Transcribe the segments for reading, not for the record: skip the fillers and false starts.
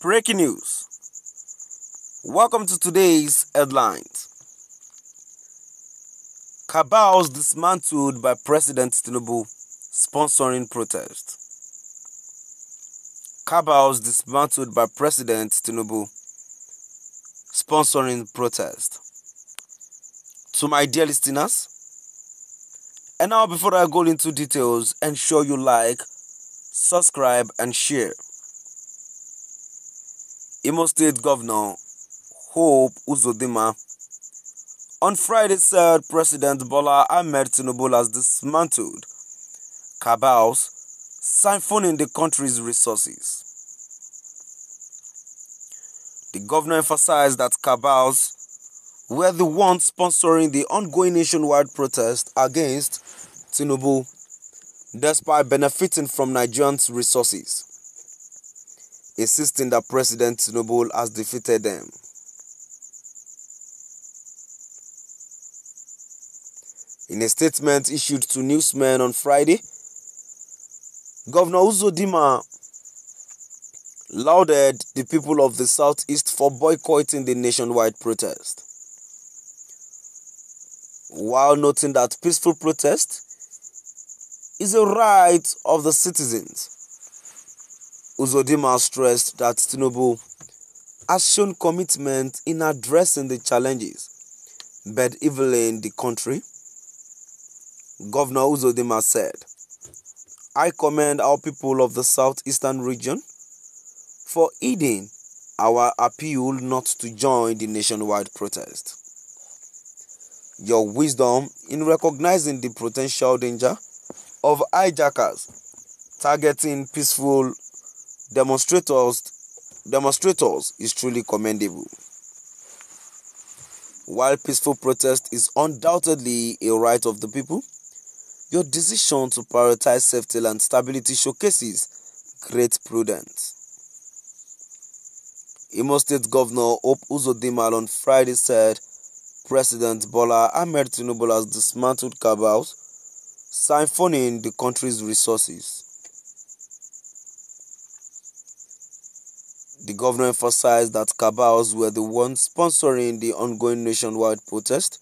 Breaking news. Welcome to today's headlines. Cabals dismantled by President Tinubu sponsoring protest. Cabals dismantled by President Tinubu sponsoring protest. To my dear listeners, and now before I go into details, ensure you like, subscribe and share. Imo State Governor Hope Uzodinma on Friday said President Bola Ahmed Tinubu has dismantled cabals siphoning the country's resources. The governor emphasized that cabals were the ones sponsoring the ongoing nationwide protest against Tinubu, despite benefiting from Nigerians' resources, insisting that President Tinubu has defeated them. In a statement issued to newsmen on Friday, Governor Uzodinma lauded the people of the Southeast for boycotting the nationwide protest, while noting that peaceful protest is a right of the citizens. Uzodinma stressed that Tinubu has shown commitment in addressing the challenges bedeviling the country. Governor Uzodinma said, "I commend our people of the southeastern region for heeding our appeal not to join the nationwide protest. Your wisdom in recognizing the potential danger of hijackers targeting peaceful demonstrators is truly commendable. While peaceful protest is undoubtedly a right of the people, your decision to prioritize safety and stability showcases great prudence." Imo State Governor Hope Uzodinma on Friday said President Bola Ahmed Tinubu has dismantled cabals siphoning the country's resources. The governor emphasized that cabals were the ones sponsoring the ongoing nationwide protest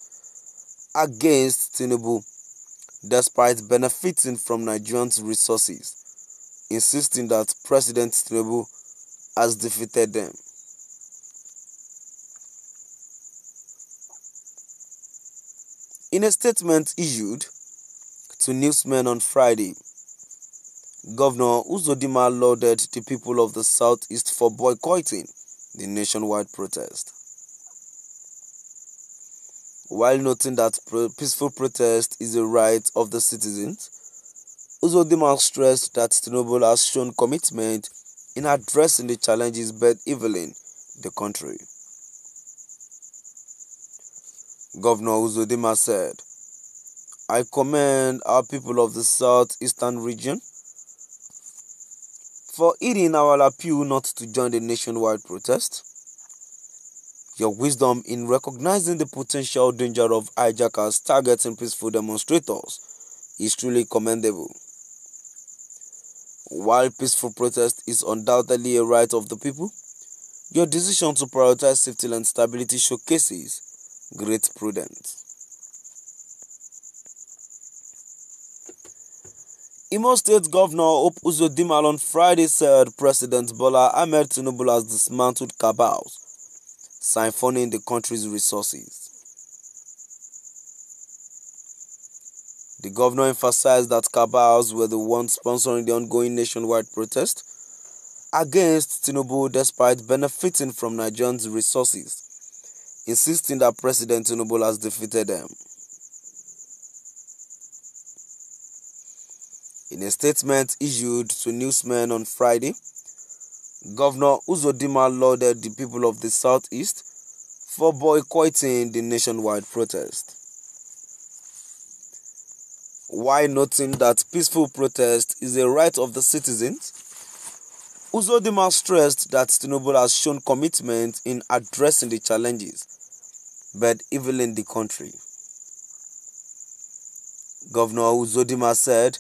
against Tinubu, despite benefiting from Nigerians' resources, insisting that President Tinubu has defeated them. In a statement issued to newsmen on Friday, Governor Uzodinma lauded the people of the Southeast for boycotting the nationwide protest, while noting that peaceful protest is a right of the citizens. Uzodinma stressed that Tinubu has shown commitment in addressing the challenges bedeviling the country. Governor Uzodinma said, "I commend our people of the southeastern region for heeding our appeal not to join the nationwide protest. Your wisdom in recognizing the potential danger of hijackers targeting peaceful demonstrators is truly commendable. While peaceful protest is undoubtedly a right of the people, your decision to prioritize safety and stability showcases great prudence." Imo State Governor Hope Uzodinma on Friday said President Bola Ahmed Tinubu has dismantled cabals siphoning the country's resources. The governor emphasized that cabals were the ones sponsoring the ongoing nationwide protest against Tinubu, despite benefiting from Nigerians' resources, insisting that President Tinubu has defeated them. In a statement issued to newsmen on Friday, Governor Uzodinma lauded the people of the Southeast for boycotting the nationwide protest, while noting that peaceful protest is a right of the citizens. Uzodinma stressed that Tinubu has shown commitment in addressing the challenges bedeviling the country. Governor Uzodinma said,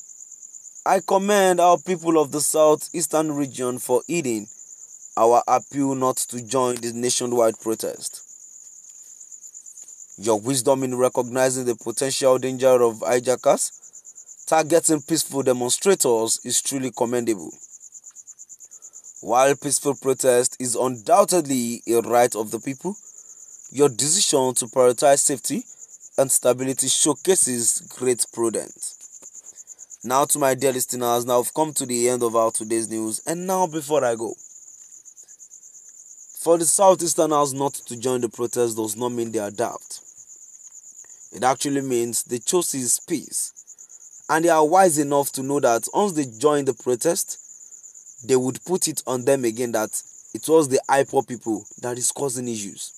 "I commend our people of the southeastern region for heeding our appeal not to join the nationwide protest. Your wisdom in recognizing the potential danger of hijackers targeting peaceful demonstrators is truly commendable. While peaceful protest is undoubtedly a right of the people, your decision to prioritize safety and stability showcases great prudence. Now to my dear listeners, now I've come to the end of our today's news, and now before I go, for the Southeasterners not to join the protest does not mean they adapt. It actually means they chose peace, and they are wise enough to know that once they join the protest, they would put it on them again that it was the IPOB people that is causing issues.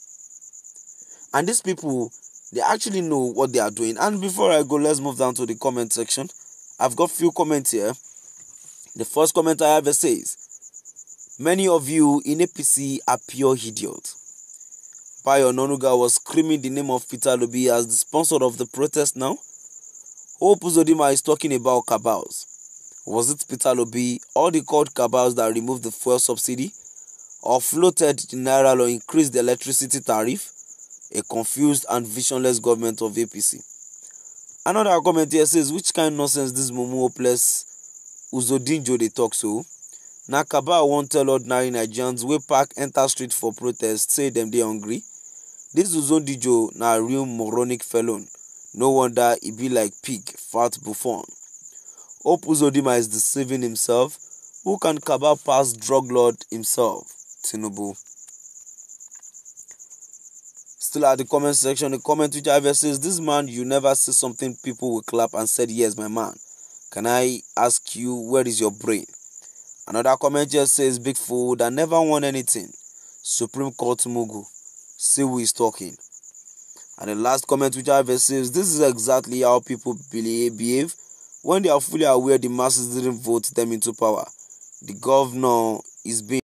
And these people, they actually know what they are doing. And before I go, let's move down to the comment section. I've got few comments here. The first comment I have says, "Many of you in APC are pure idiots." Bayo Onanuga was screaming the name of Peter Obi as the sponsor of the protest now. Hope Uzodinma is talking about cabals. Was it Peter Obi or the called cabals that removed the fuel subsidy or floated the naira or increased the electricity tariff? A confused and visionless government of APC. Another comment here says, "Which kind of nonsense this Mumu hopeless Uzodinjo they talk so? Na cabal won't tell ordinary Nigerians wey park enter street for protest say them they hungry. This Uzodinjo na real moronic fellow. No wonder he be like pig, fat buffon. Hope Uzodinma is deceiving himself. Who can cabal pass drug lord himself? Tinubu." Still at the comment section, the comment which I have says, "This man, you never say something people will clap and said, yes, my man. Can I ask you, where is your brain?" Another comment just says, "Big fool that never won anything. Supreme Court Mugu. See who is talking." And the last comment which I have says, "This is exactly how people behave when they are fully aware the masses didn't vote them into power. The governor is being